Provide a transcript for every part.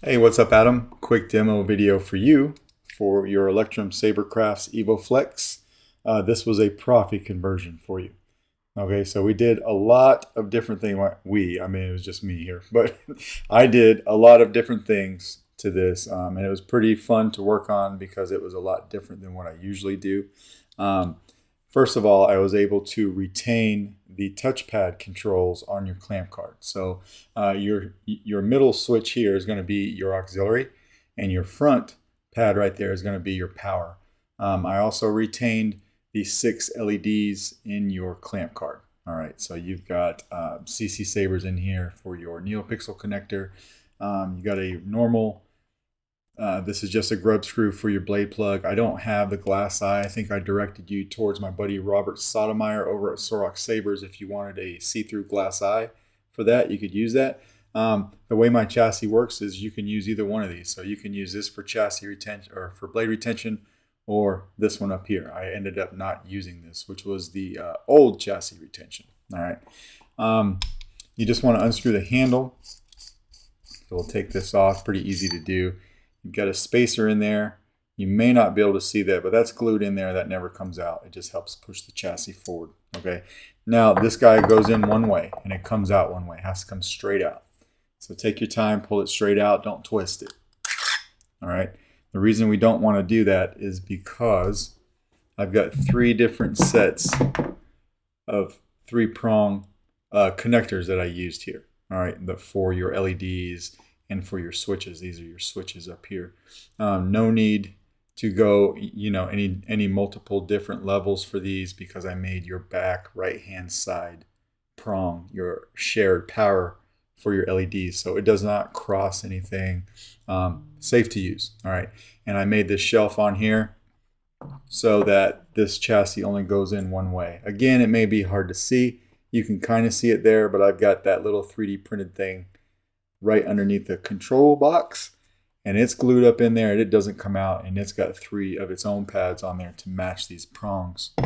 Hey, what's up, Adam? Quick demo video for you for your Electrum Sabercraft's Evoflex. This was a Proffie conversion for you. Okay, so we did a lot of different things. I mean, it was just me here, but I did a lot of different things to this, and it was pretty fun to work on because it was a lot different than what I usually do. First of all, I was able to retain the touchpad controls on your clamp card. So your middle switch here is going to be your auxiliary, and your front pad right there is going to be your power. I also retained the 6 LEDs in your clamp card. All right, so you've got CC sabers in here for your Neopixel connector. You got a normal. This is just a grub screw for your blade plug. I don't have the glass eye. I think I directed you towards my buddy Robert Sotomayor over at Sorok Sabers. If you wanted a see-through glass eye for that, you could use that. The way my chassis works is you can use either one of these. So you can use this for chassis retention or for blade retention, or this one up here. I ended up not using this, which was the old chassis retention. All right. You just want to unscrew the handle. So we'll take this off. Pretty easy to do. You've got a spacer in there. You may not be able to see that, but that's glued in there. That never comes out. It just helps push the chassis forward. Okay. Now this guy goes in one way and it comes out one way. It has to come straight out. So take your time, pull it straight out. Don't twist it. All right. The reason we don't want to do that is because I've got 3 different sets of 3-prong connectors that I used here. All right. For your LEDs and for your switches. These are your switches up here. No need to go, any multiple different levels for these because I made your back right-hand side prong, your shared power for your LEDs. So it does not cross anything. Safe to use. All right. And I made this shelf on here so that this chassis only goes in one way. Again, it may be hard to see. You can kind of see it there, but I've got that little 3D printed thing right underneath the control box, and it's glued up in there and it doesn't come out, and it's got 3 of its own pads on there to match these prongs.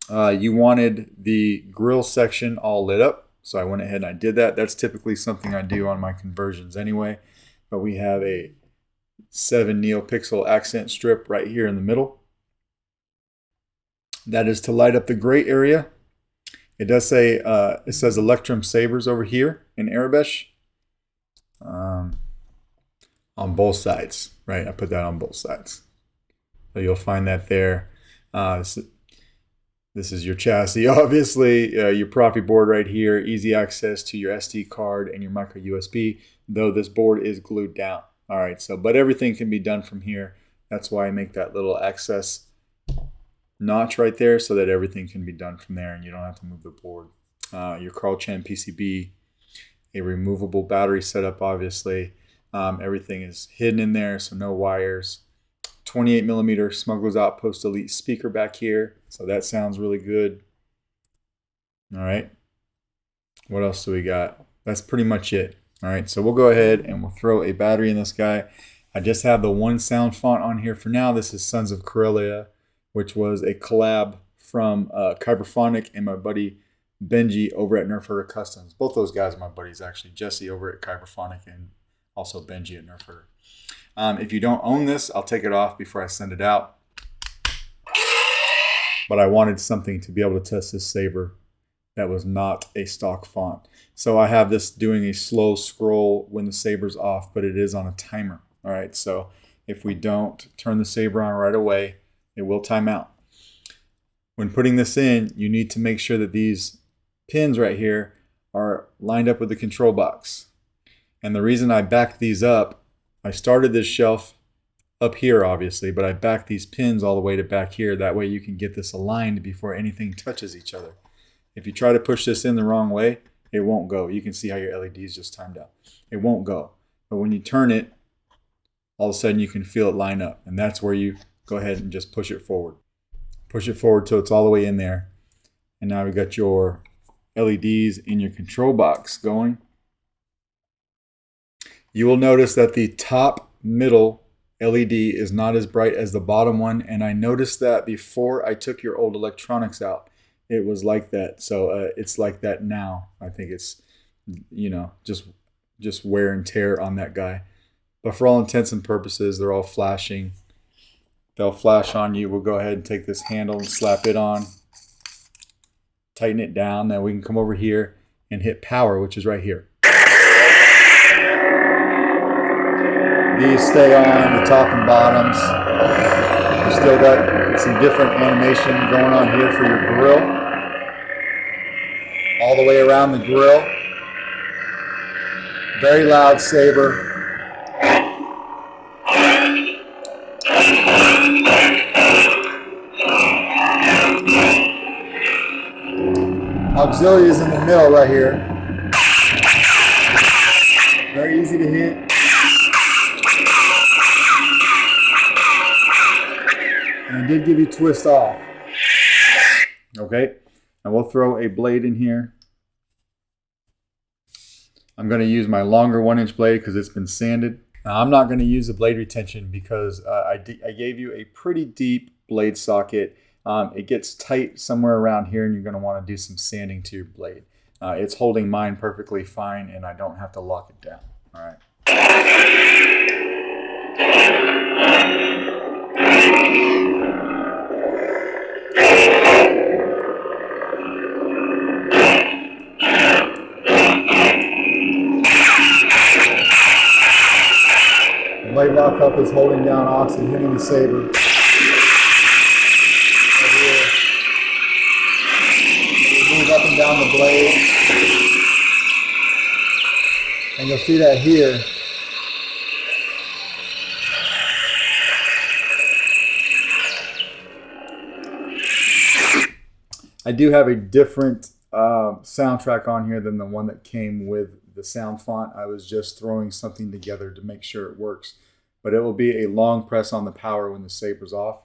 You wanted the grill section all lit up, so I went ahead and I did that. That's typically something I do on my conversions anyway, but we have a 7 Neopixel accent strip right here in the middle. That is to light up the gray area. It does say, it says Electrum sabers over here in Arabic. On both sides, right? I put that on both sides. So you'll find that there. This is your chassis, obviously. Your Proffie board right here. Easy access to your SD card and your micro USB, though this board is glued down. All right, so but everything can be done from here. That's why I make that little access notch right there so that everything can be done from there and you don't have to move the board. Your Carl Chen PCB, a removable battery setup, obviously. Everything is hidden in there, so no wires. 28mm Smuggler's Outpost Elite speaker back here, so that sounds really good. All right. What else do we got? That's pretty much it. All right, so we'll go ahead and we'll throw a battery in this guy. I just have the one sound font on here for now. This is Sons of Corellia, which was a collab from Kyberphonic and my buddy Benji over at Nerf Herder Customs. Both those guys are my buddies, actually. Jesse over at Kyberphonic and also Benji at Nerf Herder. If you don't own this, I'll take it off before I send it out. But I wanted something to be able to test this saber that was not a stock font. So I have this doing a slow scroll when the saber's off, but it is on a timer. All right, so if we don't turn the saber on right away, it will time out. When putting this in, you need to make sure that these pins right here are lined up with the control box. And the reason I backed these up, I started this shelf up here obviously, but I backed these pins all the way to back here. That way you can get this aligned before anything touches each other. If you try to push this in the wrong way, it won't go. You can see how your LEDs just timed out. It won't go. But when you turn it, all of a sudden you can feel it line up. And that's where you go ahead and just push it forward. Push it forward till it's all the way in there. And now we got your LEDs in your control box going. You will notice that the top middle LED is not as bright as the bottom one. And I noticed that before I took your old electronics out. It was like that. So it's like that now. I think it's, just just wear and tear on that guy. But for all intents and purposes, they're all flashing. They'll flash on you. We'll go ahead and take this handle and slap it on. Tighten it down. Now we can come over here and hit power, which is right here. These stay on the top and bottoms. You still got some different animation going on here for your grill. All the way around the grill. Very loud saber. Auxiliary is in the middle right here. Very easy to hit. And it did give you twist off. Okay, and we'll throw a blade in here. I'm going to use my longer 1-inch blade because it's been sanded. Now, I'm not going to use the blade retention because I gave you a pretty deep blade socket. It gets tight somewhere around here, and you're going to want to do some sanding to your blade. It's holding mine perfectly fine, and I don't have to lock it down. All right. The blade lock up is holding down oxygen, hitting the saber. Move up and down the blade, and you'll see that here. I do have a different soundtrack on here than the one that came with the sound font. I was just throwing something together to make sure it works, but it will be a long press on the power when the saber's off.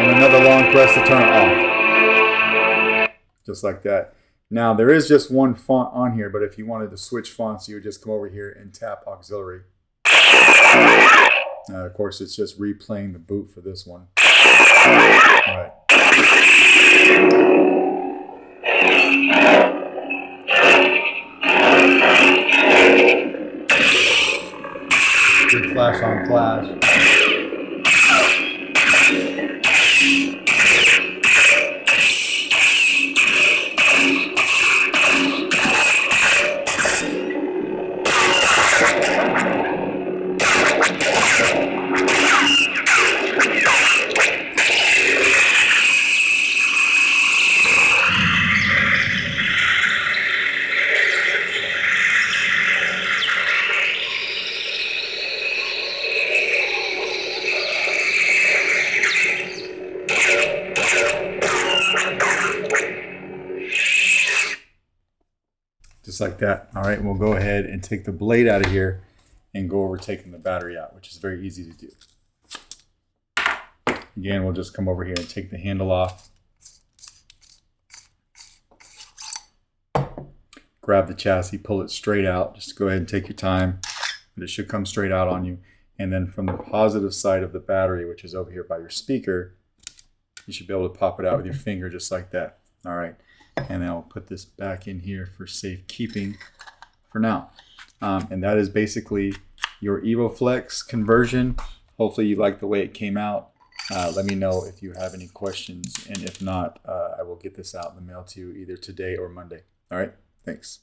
And another long press to turn it off. Just like that. Now, there is just one font on here, but if you wanted to switch fonts, you would just come over here and tap auxiliary. Of course, it's just replaying the boot for this one. All right. Big flash on flash. Just like that. All right, we'll go ahead and take the blade out of here and go over taking the battery out, which is very easy to do. Again, we'll just come over here and take the handle off. Grab the chassis, pull it straight out. Just go ahead and take your time, but it should come straight out on you. And then from the positive side of the battery, which is over here by your speaker, you should be able to pop it out with your finger just like that. All right. And I'll put this back in here for safekeeping for now. And that is basically your Evoflex conversion. Hopefully you like the way it came out. Let me know if you have any questions. And if not, I will get this out in the mail to you either today or Monday. All right, thanks.